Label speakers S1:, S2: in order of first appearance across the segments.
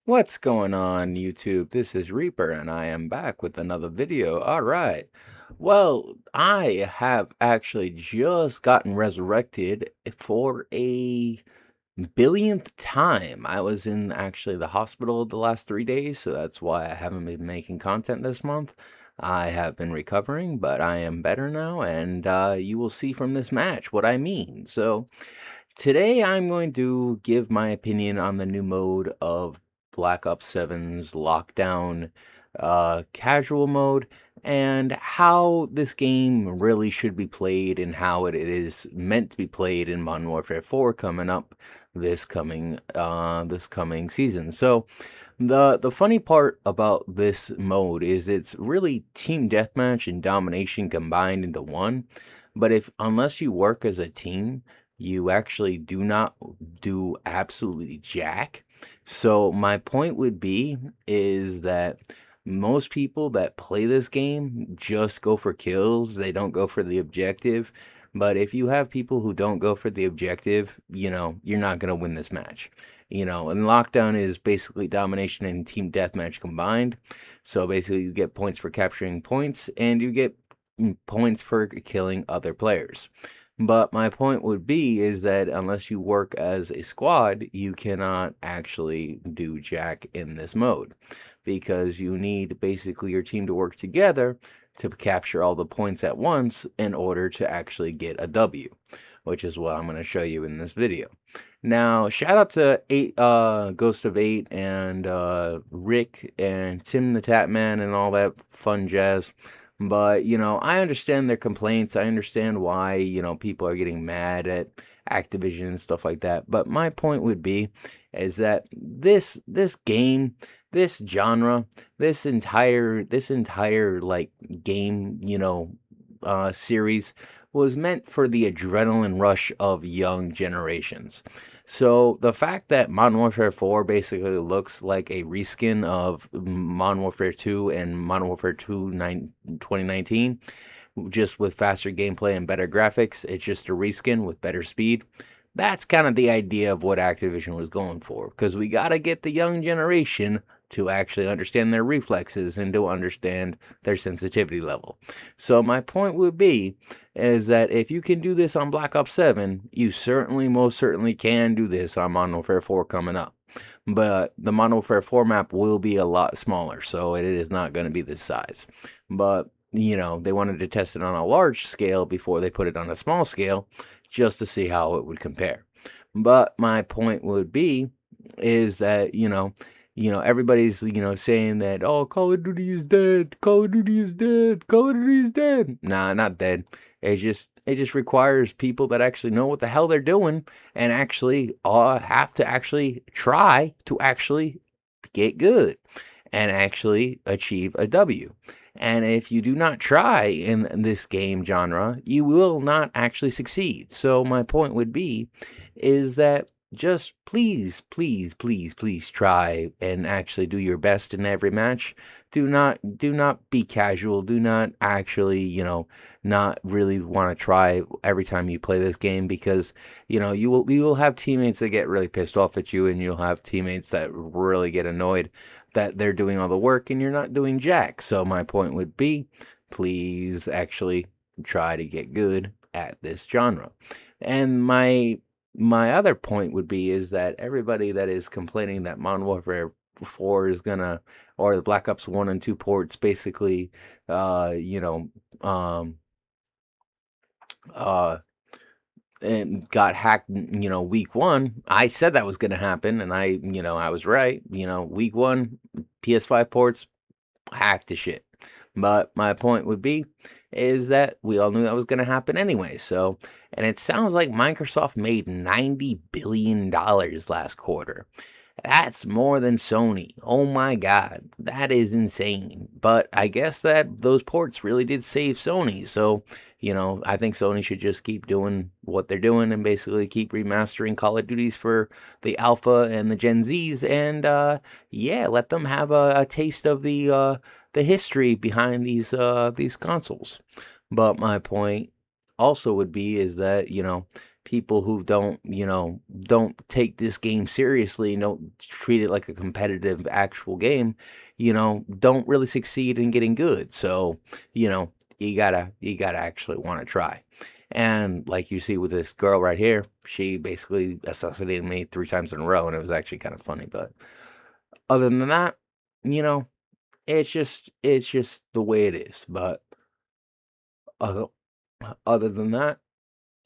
S1: What's going on, YouTube? This is Reaper, and I am back with another video. All right. Well, I have actually just gotten resurrected for a billionth time. I was in actually the hospital the last 3 days, so that's why I haven't been making content this month. I have been recovering, but I am better now, and you will see from this match what I mean. So, today I'm going to give my opinion on the new mode of Black Ops 7's Lockdown casual mode and how this game really should be played and how it is meant to be played in Modern Warfare 4 coming up this coming season. So the funny part about this mode is it's really team deathmatch and domination combined into one. But if unless you work as a team, you actually do not do absolutely jack. So my point would be is that most people that play this game just go for kills. They don't go for the objective. But if you have people who don't go for the objective, you're not going to win this match. And lockdown is basically domination and team deathmatch combined. So basically you get points for capturing points and you get points for killing other players. But my point would be is that unless you work as a squad, you cannot actually do jack in this mode because you need basically your team to work together to capture all the points at once in order to actually get a W, which is what I'm going to show you in this video. Now, shout out to Ghost of 8 and Rick and Tim the Tatman and all that fun jazz. But, I understand their complaints. I understand why, people are getting mad at Activision and stuff like that. But my point would be is that this game, this genre, this entire like game, series was meant for the adrenaline rush of young generations. So the fact that Modern Warfare 4 basically looks like a reskin of Modern Warfare 2 and Modern Warfare 2 2019, just with faster gameplay and better graphics, it's just a reskin with better speed. That's kind of the idea of what Activision was going for, because we got to get the young generation to actually understand their reflexes and to understand their sensitivity level. So my point would be is that if you can do this on Black Ops 7, you most certainly can do this on Modern Warfare 4 coming up. But the Modern Warfare 4 map will be a lot smaller, so it is not going to be this size. But, they wanted to test it on a large scale before they put it on a small scale, just to see how it would compare. But my point would be is that, everybody's, saying that, oh, Call of Duty is dead, Call of Duty is dead, Call of Duty is dead. Nah, not dead. It just requires people that actually know what the hell they're doing and actually have to actually try to actually get good and actually achieve a W. And if you do not try in this game genre, you will not actually succeed. So my point would be is that just please, please, please, please try and actually do your best in every match. Do not be casual. Do not actually, not really want to try every time you play this game because, you will have teammates that get really pissed off at you and you'll have teammates that really get annoyed that they're doing all the work and you're not doing jack. So my point would be, please actually try to get good at this genre. And my other point would be is that everybody that is complaining that Modern Warfare 4 is gonna, or the Black Ops 1 and 2 ports basically, um, uh, and got hacked, week one. I said that was gonna happen, and I was right. Week one, PS5 ports hacked to shit. But my point would be is that we all knew that was going to happen anyway. So, and it sounds like Microsoft made $90 billion last quarter. That's more than Sony. Oh my God, that is insane. But I guess that those ports really did save Sony. So, I think Sony should just keep doing what they're doing and basically keep remastering Call of Duties for the Alpha and the Gen Zs. And yeah, let them have a taste of the history behind these consoles. But my point also would be is that, people who don't take this game seriously and don't treat it like a competitive actual game, don't really succeed in getting good. So, you know, you gotta actually want to try. And like you see with this girl right here, she basically assassinated me 3 times in a row, and it was actually kind of funny. But other than that, you know, it's just the way it is. But other other than that,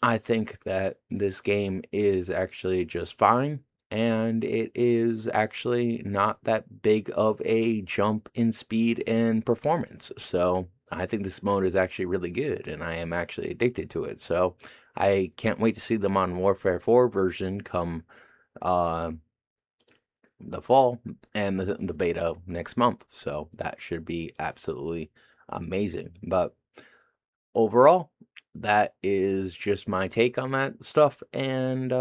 S1: I think that this game is actually just fine, and it is actually not that big of a jump in speed and performance. So I think this mode is actually really good, and I am actually addicted to it. So I can't wait to see the Modern Warfare 4 version come uh, the fall and the beta next month. So that should be absolutely amazing. But overall, that is just my take on that stuff, and,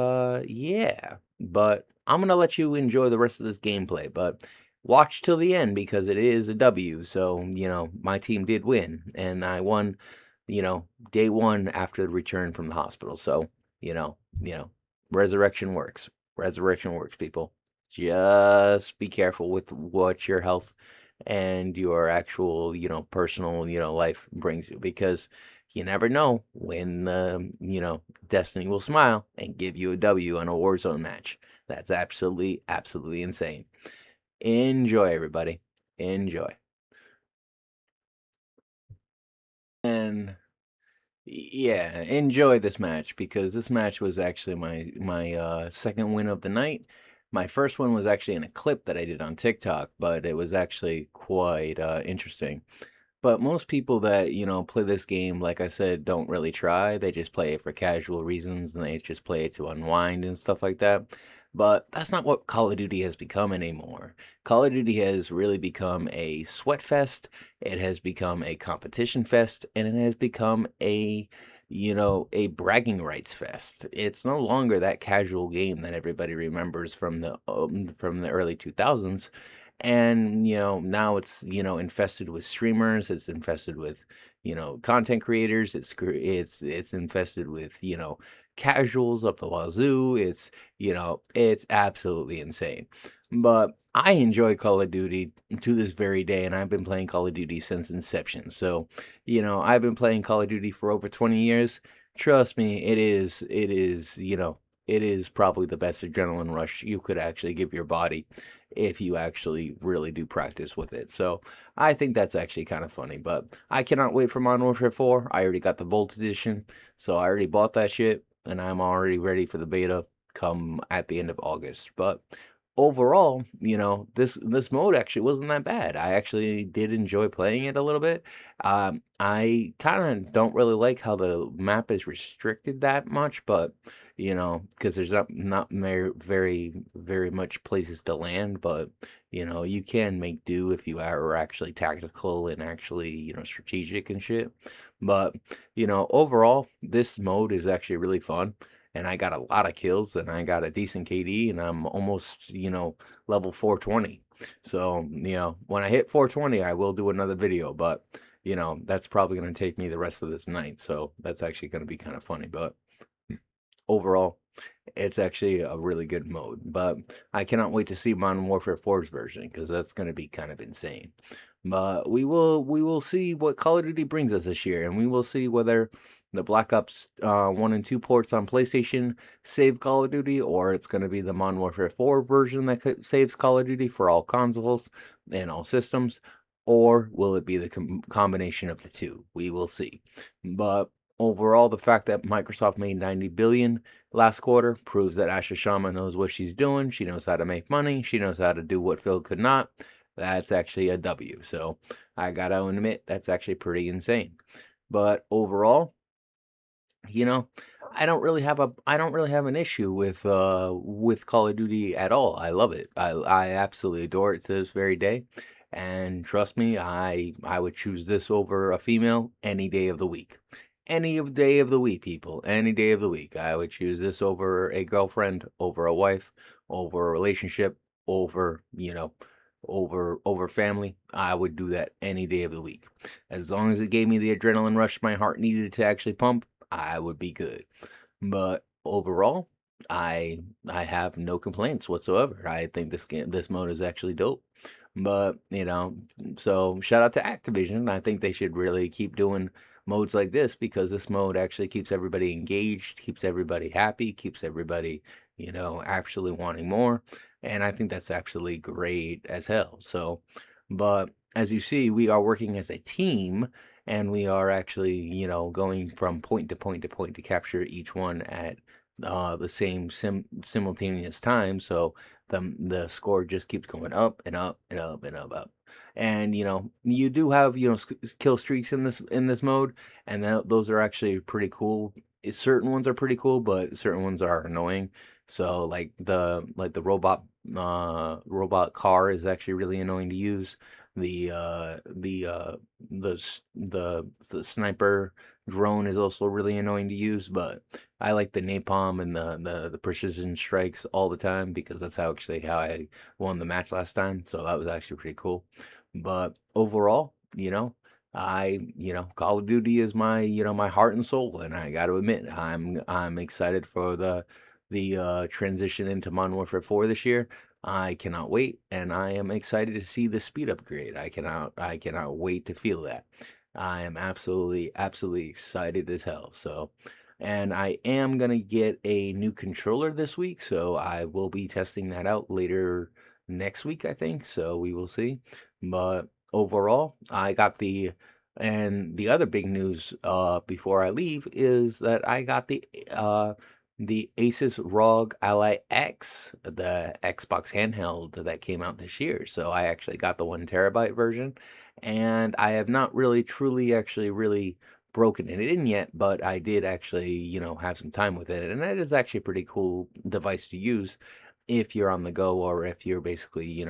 S1: yeah. But I'm gonna let you enjoy the rest of this gameplay, but watch till the end because it is a W, so, my team did win, and I won, day 1 after the return from the hospital, so, resurrection works. Resurrection works, people. Just be careful with what your health and your actual, personal, life brings you because you never know when destiny will smile and give you a W on a Warzone match. That's absolutely, absolutely insane. Enjoy, everybody. Enjoy. And yeah, enjoy this match because this match was actually my second win of the night. My first one was actually in a clip that I did on TikTok, but it was actually quite interesting. But most people that, play this game, like I said, don't really try. They just play it for casual reasons and they just play it to unwind and stuff like that. But that's not what Call of Duty has become anymore. Call of Duty has really become a sweat fest. It has become a competition fest, and it has become a bragging rights fest. It's no longer that casual game that everybody remembers from the early 2000s. And now it's infested with streamers, it's infested with content creators, it's infested with casuals up the wazoo. It's absolutely insane. But I enjoy Call of Duty to this very day, and I've been playing Call of Duty since inception. So I've been playing Call of Duty for over 20 years. Trust me, it is probably the best adrenaline rush you could actually give your body if you actually really do practice with it. So I think that's actually kind of funny. But I cannot wait for Modern Warfare 4. I already got the Volt Edition, so I already bought that shit, and I'm already ready for the beta come at the end of August. But overall, this mode actually wasn't that bad. I actually did enjoy playing it a little bit. I kind of don't really like how the map is restricted that much, but because there's not very very much places to land, but you can make do if you are actually tactical and actually strategic and shit. But overall, this mode is actually really fun. And I got a lot of kills, and I got a decent KD, and I'm almost, level 420. So, when I hit 420, I will do another video, but, that's probably going to take me the rest of this night. So that's actually going to be kind of funny. But overall, it's actually a really good mode. But I cannot wait to see Modern Warfare 4's version because that's going to be kind of insane. But we will see what Call of Duty brings us this year, and we will see whether the Black Ops 1 and 2 ports on PlayStation save Call of Duty, or it's going to be the Modern Warfare 4 version that saves Call of Duty for all consoles and all systems, or will it be the combination of the two? We will see. But overall, the fact that Microsoft made 90 billion last quarter proves that Asha Sharma knows what she's doing. She knows how to make money. She knows how to do what Phil could not. That's actually a W. So I gotta admit that's actually pretty insane. But overall, you know, I don't really have an issue with Call of Duty at all. I love it. I absolutely adore it to this very day. And trust me, I would choose this over a female any day of the week. Day of the week, people. Any day of the week. I would choose this over a girlfriend, over a wife, over a relationship, over, over family. I would do that any day of the week. As long as it gave me the adrenaline rush my heart needed to actually pump, I would be good. But overall, I have no complaints whatsoever. I think this mode is actually dope. But, so shout out to Activision. I think they should really keep doing modes like this because this mode actually keeps everybody engaged, keeps everybody happy, keeps everybody, actually wanting more. And I think that's absolutely great as hell. So, but as you see, we are working as a team and we are actually, going from point to point to point to capture each one at the same simultaneous time. So the score just keeps going up and up and up and up. And you do have kill streaks in this mode, and those are actually pretty cool. Certain ones are pretty cool, but certain ones are annoying. So like the robot car is actually really annoying to use. The uh the uh the sniper drone is also really annoying to use, but I like the napalm and the precision strikes all the time because that's how I won the match last time. So that was actually pretty cool. But overall, Call of Duty is my heart and soul, and I got to admit, I'm excited for the transition into Modern Warfare 4 this year. I cannot wait, and I am excited to see the speed upgrade. I cannot wait to feel that. I am absolutely excited as hell. So, and I am gonna get a new controller this week, so I will be testing that out later next week, I think. So we will see. But overall, and the other big news before I leave is that I got the Asus ROG Ally X, the Xbox handheld that came out this year. So I actually got the 1 TB version, and I have not really truly actually really broken it in yet, but I did actually, have some time with it, and it is actually a pretty cool device to use if you're on the go or if you're basically,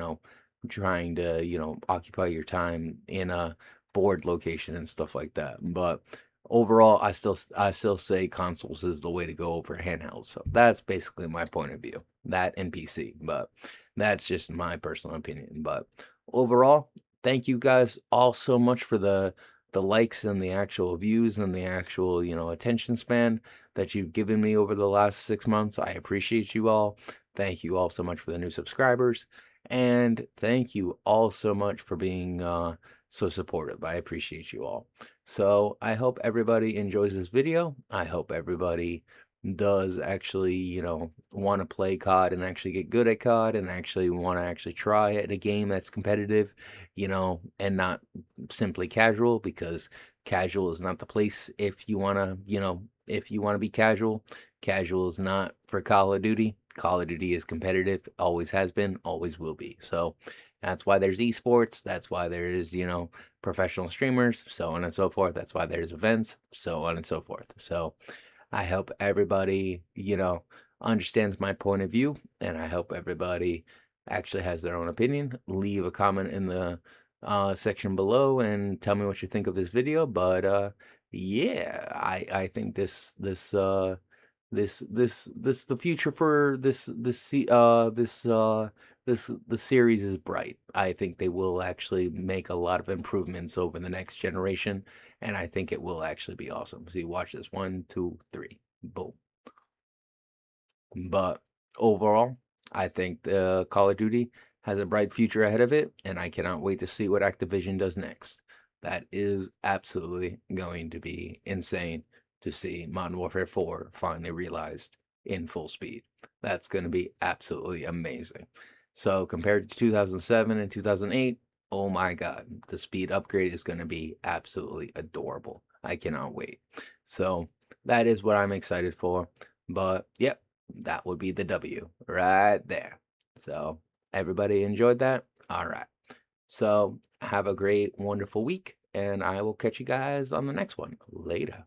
S1: trying to, occupy your time in a board location and stuff like that. But overall, I still say consoles is the way to go over handhelds. So that's basically my point of view. That and PC, but that's just my personal opinion. But overall, thank you guys all so much for the likes and the actual views and the actual, attention span that you've given me over the last 6 months. I appreciate you all. Thank you all so much for the new subscribers. And thank you all so much for being so supportive. I appreciate you all. So I hope everybody enjoys this video. I hope everybody does actually, want to play COD and actually get good at COD and actually want to actually try at a game that's competitive, and not simply casual, because casual is not the place if you want to, if you want to be casual. Casual is not for Call of Duty. Call of Duty is competitive, always has been, always will be. So that's why there's esports. That's why there is, professional streamers, so on and so forth. That's why there's events, so on and so forth. So I hope everybody, understands my point of view, and I hope everybody actually has their own opinion. Leave a comment in the section below and tell me what you think of this video. But yeah, I think this the future for the series is bright. I think they will actually make a lot of improvements over the next generation, and I think it will actually be awesome. So you watch this, 1, 2, 3, boom. But overall, I think the Call of Duty has a bright future ahead of it, and I cannot wait to see what Activision does next. That is absolutely going to be insane to see Modern Warfare 4 finally realized in full speed. That's going to be absolutely amazing. So compared to 2007 and 2008, oh my God, the speed upgrade is going to be absolutely adorable. I cannot wait. So that is what I'm excited for. But yep, that would be the W right there. So everybody enjoyed that? All right. So have a great, wonderful week, and I will catch you guys on the next one. Later.